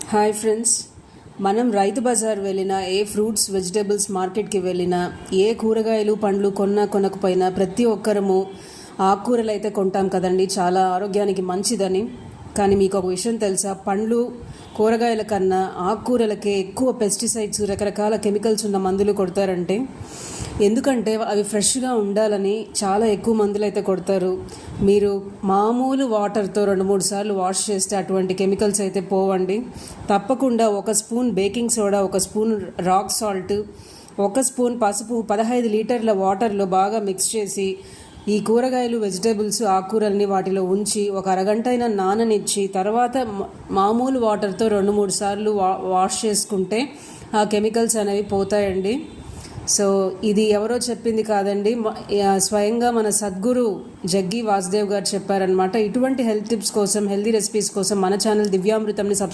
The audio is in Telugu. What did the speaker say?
హాయ్ ఫ్రెండ్స్, మనం రైతు బజార్ వెళ్ళినా, ఏ ఫ్రూట్స్ వెజిటేబుల్స్ మార్కెట్కి వెళ్ళినా, ఏ కూరగాయలు పండ్లు కొనకపోయినా ప్రతి ఒక్కరము ఆకుకూరలు అయితే కొంటాం కదండి, చాలా ఆరోగ్యానికి మంచిదని. కానీ మీకు ఒక విషయం తెలుసా? పండ్లు కూరగాయల కన్నా ఆకుకూరలకే ఎక్కువ పెస్టిసైడ్స్, రకరకాల కెమికల్స్ ఉన్న మందులు కొడతారంటే. ఎందుకంటే అవి ఫ్రెష్గా ఉండాలని చాలా ఎక్కువ మందులు అయితే కొడతారు. మీరు మామూలు వాటర్తో 2-3 సార్లు వాష్ చేస్తే అటువంటి కెమికల్స్ అయితే పోవండి. తప్పకుండా 1 spoon baking soda, 1 spoon rock salt, 1 spoon పసుపు 15 లీటర్ల వాటర్లో బాగా మిక్స్ చేసి ఈ కూరగాయలు, వెజిటేబుల్స్, ఆకుకూరల్ని వాటిలో ఉంచి ఒక అరగంట అయినా నాననిచ్చి తర్వాత మామూలు వాటర్తో 2-3 సార్లు వాష్ చేసుకుంటే ఆ కెమికల్స్ అనేవి పోతాయండి. సో ఇది ఎవరో చెప్పింది కాదండి, స్వయంగా మన సద్గురు జగ్గి వాసుదేవ్ గారు చెప్పారనమాట. ఇటువంటి హెల్త్ టిప్స్ కోసం, హెల్తీ రెసిపీస్ కోసం మన ఛానల్ దివ్యామృతంని సబ్స్క్రైబ్